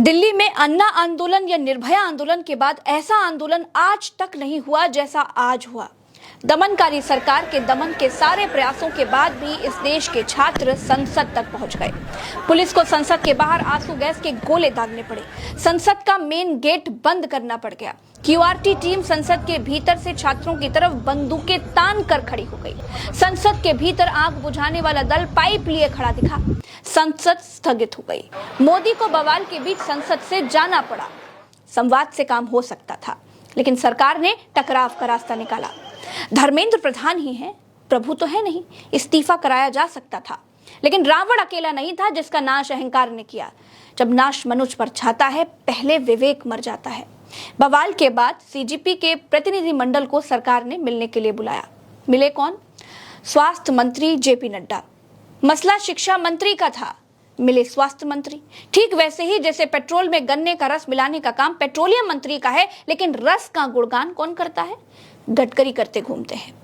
दिल्ली में अन्ना आंदोलन या निर्भया आंदोलन के बाद ऐसा आंदोलन आज तक नहीं हुआ जैसा आज हुआ। दमनकारी सरकार के दमन के सारे प्रयासों के बाद भी इस देश के छात्र संसद तक पहुंच गए। पुलिस को संसद के बाहर आंसू गैस के गोले दागने पड़े। संसद का मेन गेट बंद करना पड़ गया। क्यूआरटी टीम संसद के भीतर से छात्रों की तरफ बंदूकें तान कर खड़ी हो गई। संसद के भीतर आग बुझाने वाला दल पाइप लिए खड़ा दिखा। संसद स्थगित हो गई। मोदी को बवाल के बीच संसद से जाना पड़ा। संवाद से काम हो सकता था, लेकिन सरकार ने टकराव का रास्ता निकाला। धर्मेंद्र प्रधान ही हैं, प्रभु तो है नहीं। इस्तीफा कराया जा सकता था, लेकिन रावण अकेला नहीं था जिसका नाश अहंकार ने किया। जब नाश मनुष्य पर छाता है, पहले विवेक मर जाता है। बवाल के बाद सीजीपी के प्रतिनिधिमंडल को सरकार ने मिलने के लिए बुलाया। मिले कौन? स्वास्थ्य मंत्री जेपी नड्डा। मसला शिक्षा मंत्री का था, मिले स्वास्थ्य मंत्री। ठीक वैसे ही जैसे पेट्रोल में गन्ने का रस मिलाने का काम पेट्रोलियम मंत्री का है, लेकिन रस का गुणगान कौन करता है? गडकरी करते घूमते हैं।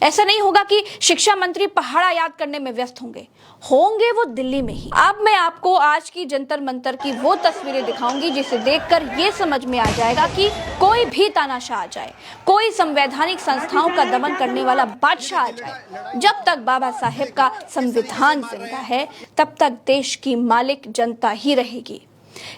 ऐसा नहीं होगा कि शिक्षा मंत्री पहाड़ा याद करने में व्यस्त होंगे वो दिल्ली में ही। अब मैं आपको आज की जंतर मंतर की वो तस्वीरें दिखाऊंगी जिसे देखकर ये समझ में आ जाएगा कि कोई भी तानाशाह आ जाए, कोई संवैधानिक संस्थाओं का दमन करने वाला बादशाह आ जाए, जब तक बाबा साहेब का संविधान जिंदा है तब तक देश की मालिक जनता ही रहेगी।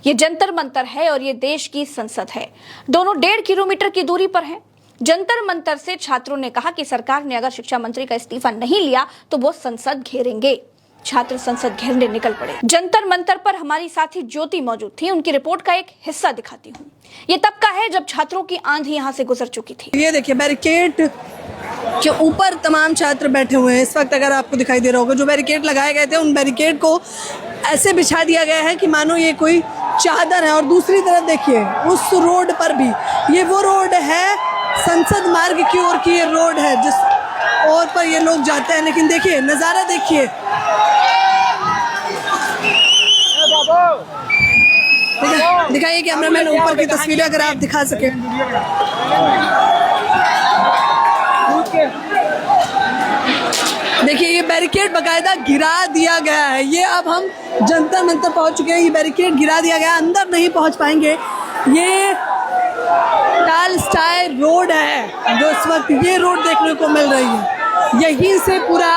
ये जंतर मंतर है और ये देश की संसद है। दोनों 1.5 किलोमीटर की दूरी पर है। जंतर मंतर से छात्रों ने कहा कि सरकार ने अगर शिक्षा मंत्री का इस्तीफा नहीं लिया तो वो संसद घेरेंगे। छात्र संसद घेरने निकल पड़े। जंतर मंतर पर हमारी साथी ज्योति मौजूद थी। उनकी रिपोर्ट का एक हिस्सा दिखाती हूँ। ये तब का है जब छात्रों की आंधी यहाँ से गुजर चुकी थी। ये देखिए, बैरिकेड के ऊपर तमाम छात्र बैठे हुए हैं। इस वक्त अगर आपको दिखाई दे रहा होगा, जो बैरिकेड लगाए गए थे उन बैरिकेड को ऐसे बिछा दिया गया है कि मानो ये कोई चादर है। और दूसरी तरफ देखिए, उस रोड पर भी, ये वो रोड है संसद मार्ग की ओर की ये रोड है जिस ओर पर ये लोग जाते हैं। लेकिन देखिए नजारा, देखिए दिखाइए कैमरामैन ऊपर की तस्वीरें अगर आप दिखा सके। देखिए ये बैरिकेड बकायदा गिरा दिया गया है। ये अब हम जंतर मंतर पहुंच चुके हैं। ये बैरिकेड गिरा दिया गया, अंदर नहीं पहुंच पाएंगे। ये टाल स्टाइल रोड है जो इस वक्त ये रोड देखने को मिल रही है। यहीं से पूरा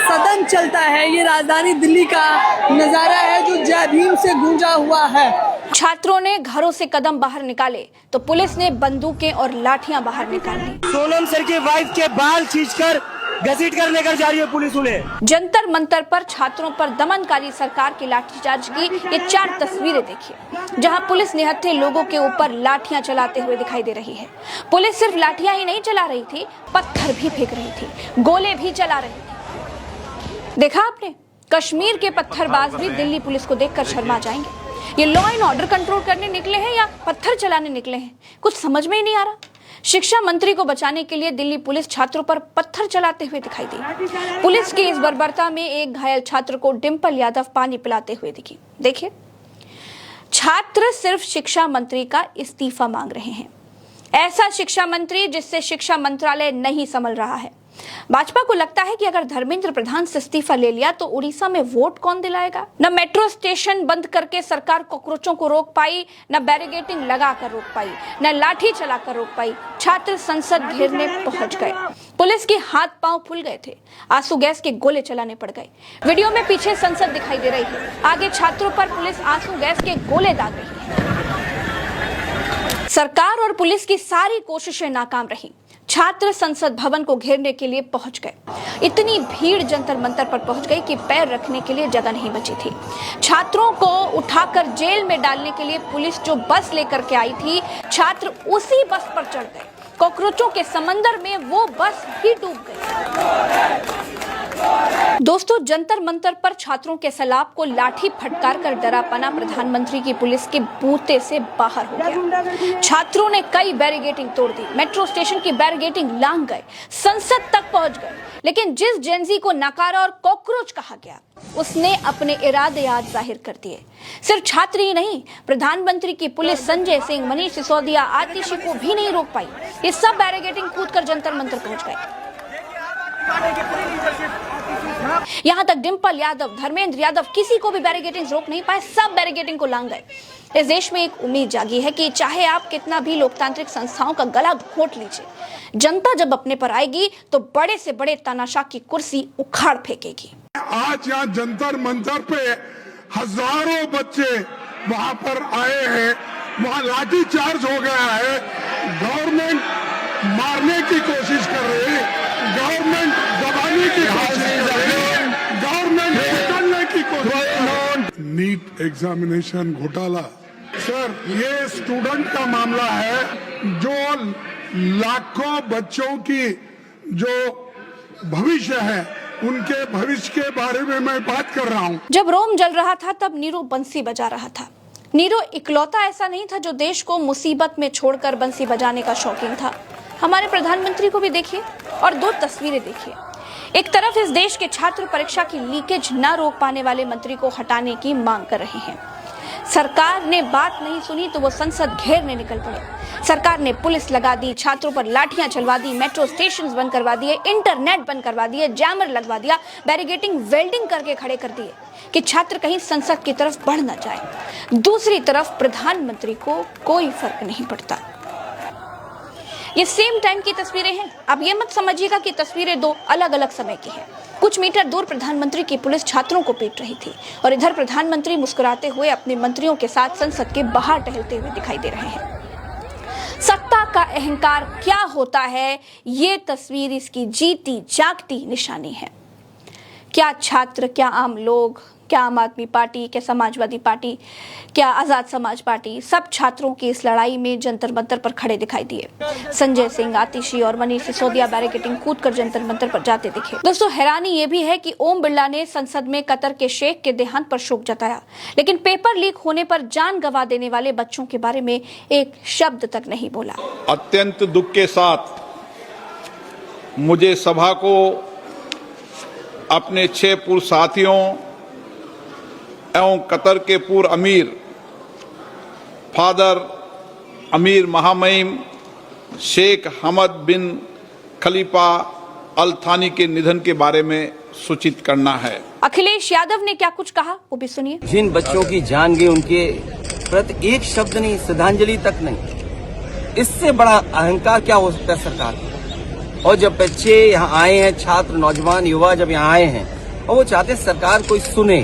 सदन चलता है। ये राजधानी दिल्ली का नजारा है जो जय भीम से गूंजा हुआ है। छात्रों ने घरों से कदम बाहर निकाले तो पुलिस ने बंदूकें और लाठियां बाहर निकाली। सोनम सर के वाइफ के बाल खींचकर घसीट कर लेकर जा रही है पुलिस उन्हें। जंतर मंतर पर छात्रों पर दमनकारी सरकार की लाठीचार्ज की ये 4 तस्वीरें देखिए, जहां पुलिस निहत्थे लोगों के ऊपर लाठियां चलाते हुए दिखाई दे रही है। पुलिस सिर्फ लाठियां ही नहीं चला रही थी, पत्थर भी फेंक रही थी, गोले भी चला रही थी। देखा आपने? कश्मीर के पत्थरबाज भी दिल्ली पुलिस को देखकर शर्मा जाएंगे। ये लॉ एंड ऑर्डर कंट्रोल करने निकले हैं या पत्थर चलाने निकले हैं, कुछ समझ में ही नहीं आ रहा। शिक्षा मंत्री को बचाने के लिए दिल्ली पुलिस छात्रों पर पत्थर चलाते हुए दिखाई दी। पुलिस की इस बर्बरता में एक घायल छात्र को डिंपल यादव पानी पिलाते हुए दिखी। देखिए, छात्र सिर्फ शिक्षा मंत्री का इस्तीफा मांग रहे हैं। ऐसा शिक्षा मंत्री जिससे शिक्षा मंत्रालय नहीं संभल रहा है। भाजपा को लगता है कि अगर धर्मेंद्र प्रधान से इस्तीफा ले लिया तो उड़ीसा में वोट कौन दिलाएगा? न मेट्रो स्टेशन बंद करके सरकार कॉकरोचों को रोक पाई, न बैरिकेडिंग लगाकर रोक पाई, न लाठी चलाकर रोक पाई। छात्र संसद घेरने पहुंच गए। पुलिस के हाथ पांव फूल गए थे। आंसू गैस के गोले चलाने पड़ गए। वीडियो में पीछे संसद दिखाई दे रही है, आगे छात्रों पर पुलिस आंसू गैस के गोले दाग रही है। सरकार और पुलिस की सारी कोशिशें नाकाम रही। छात्र संसद भवन को घेरने के लिए पहुंच गए। इतनी भीड़ जंतर मंतर पर पहुंच गई कि पैर रखने के लिए जगह नहीं बची थी। छात्रों को उठाकर जेल में डालने के लिए पुलिस जो बस लेकर के आई थी, छात्र उसी बस पर चढ़ गए। कॉकरोचों के समंदर में वो बस भी डूब गई। दोस्तों, जंतर मंतर पर छात्रों के सैलाब को लाठी फटकार कर डरापना प्रधानमंत्री की पुलिस के बूते से बाहर हो गया। छात्रों ने कई बैरिकेडिंग तोड़ दी, मेट्रो स्टेशन की बैरिकेडिंग लांघ गए, संसद तक पहुंच गए। लेकिन जिस जेनजी को नकारा और कॉकरोच कहा गया, उसने अपने इरादे आज जाहिर कर दिए। सिर्फ छात्र ही नहीं, प्रधानमंत्री की पुलिस संजय सिंह, मनीष सिसोदिया, आतिशी को भी नहीं रोक पाई। ये सब बैरिकेडिंग कूद कर जंतर मंतर पहुंच गए। यहाँ तक डिंपल यादव, धर्मेंद्र यादव, किसी को भी बैरिकेडिंग रोक नहीं पाए, सब बैरिकेडिंग को लांग गए। इस देश में एक उम्मीद जागी है कि चाहे आप कितना भी लोकतांत्रिक संस्थाओं का गला घोंट लीजिए, जनता जब अपने पर आएगी तो बड़े से बड़े तानाशाह की कुर्सी उखाड़ फेंकेगी। आज यहाँ जंतर मंतर पे हजारों बच्चे वहां पर आए हैं, वहां लाठी चार्ज हो गया है, गवर्नमेंट मारने की कोशिश कर रही है, गवर्नमेंट दबाने की कोशिश कर रही है, गवर्नमेंट निकलने की कोशिश। नीट एग्जामिनेशन घोटाला, सर ये स्टूडेंट का मामला है जो लाखों बच्चों की जो भविष्य है उनके भविष्य के बारे में मैं बात कर रहा हूँ। जब रोम जल रहा था तब नीरू बंसी बजा रहा था। नीरू इकलौता ऐसा नहीं था जो देश को मुसीबत में छोड़कर बंसी बजाने का शौकीन था। हमारे प्रधानमंत्री को भी देखिए और दो तस्वीरें देखिए। एक तरफ इस देश के छात्र परीक्षा की लीकेज न रोक पाने वाले मंत्री को हटाने की मांग कर रहे हैं। सरकार ने बात नहीं सुनी तो वो संसद घेरने निकल पड़े। सरकार ने पुलिस लगा दी, छात्रों पर लाठियां चलवा दी, मेट्रो स्टेशंस बंद करवा दिए, इंटरनेट बंद करवा दिए, जैमर लगवा दिया, बैरिकेडिंग वेल्डिंग करके खड़े कर दिए कि छात्र कहीं संसद की तरफ बढ़ न जाए। दूसरी तरफ प्रधानमंत्री को कोई फर्क नहीं पड़ता। ये सेम टाइम की तस्वीरें हैं। अब ये मत समझिएगा कि तस्वीरें दो अलग अलग समय की हैं। कुछ मीटर दूर प्रधानमंत्री की पुलिस छात्रों को पीट रही थी और इधर प्रधानमंत्री मुस्कुराते हुए अपने मंत्रियों के साथ संसद के बाहर टहलते हुए दिखाई दे रहे हैं। सत्ता का अहंकार क्या होता है, ये तस्वीर इसकी जीती जागती निशानी है। क्या छात्र, क्या आम लोग, क्या आम आदमी पार्टी, क्या समाजवादी पार्टी, क्या आजाद समाज पार्टी, सब छात्रों की इस लड़ाई में जंतर मंतर पर खड़े दिखाई दिए। संजय सिंह, आतिशी और मनीष सिसोदिया बैरिकेडिंग कूदकर जंतर मंतर पर जाते दिखे। दोस्तों, हैरानी ये भी है कि ओम बिरला ने संसद में कतर के शेख के देहांत पर शोक जताया, लेकिन पेपर लीक होने पर जान गंवा देने वाले बच्चों के बारे में एक शब्द तक नहीं बोला। अत्यंत दुख के साथ मुझे सभा को अपने 6 पूर्व साथियों एवं कतर के पूर्व अमीर फादर अमीर महामहिम शेख हमद बिन खलीफा अल थानी के निधन के बारे में सूचित करना है। अखिलेश यादव ने क्या कुछ कहा वो भी सुनिए। जिन बच्चों की जान गई उनके प्रति एक शब्द नहीं, श्रद्धांजलि तक नहीं, इससे बड़ा अहंकार क्या हो सकता है सरकार को। और जब बच्चे यहाँ आए हैं, छात्र, नौजवान, युवा जब यहाँ आए हैं और वो चाहते हैं सरकार कोई सुने,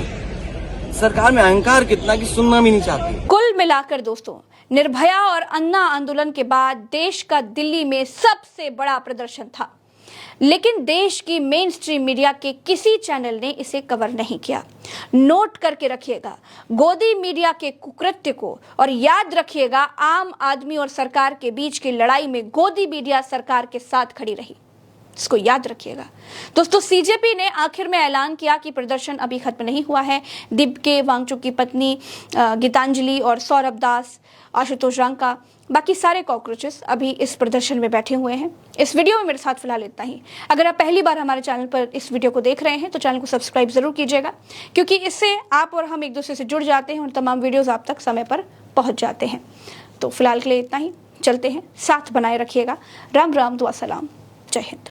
सरकार में अहंकार कितना कि सुनना भी नहीं चाहती। कुल मिलाकर दोस्तों, निर्भया और अन्ना आंदोलन के बाद देश का दिल्ली में सबसे बड़ा प्रदर्शन था, लेकिन देश की मेन स्ट्रीम मीडिया के किसी चैनल ने इसे कवर नहीं किया। नोट करके रखिएगा गोदी मीडिया के कुकृत्य को, और याद रखिएगा आम आदमी और सरकार के बीच की लड़ाई में गोदी मीडिया सरकार के साथ खड़ी रही। इसको याद रखिएगा दोस्तों। सीजेपी ने आखिर में ऐलान किया कि प्रदर्शन अभी खत्म नहीं हुआ है। दिब्के वांगचुक की पत्नी गीतांजलि और सौरभ दास, आशुतोष रंका, बाकी सारे कॉकरोचेस अभी इस प्रदर्शन में बैठे हुए हैं। इस वीडियो में मेरे साथ फिलहाल इतना ही। अगर आप पहली बार हमारे चैनल पर इस वीडियो को देख रहे हैं तो चैनल को सब्सक्राइब जरूर कीजिएगा, क्योंकि इससे आप और हम एक दूसरे से जुड़ जाते हैं और तमाम वीडियोज आप तक समय पर पहुंच जाते हैं। तो फिलहाल के लिए इतना ही, चलते हैं, साथ बनाए रखिएगा। राम राम, दुआ सलाम, जय हिंद।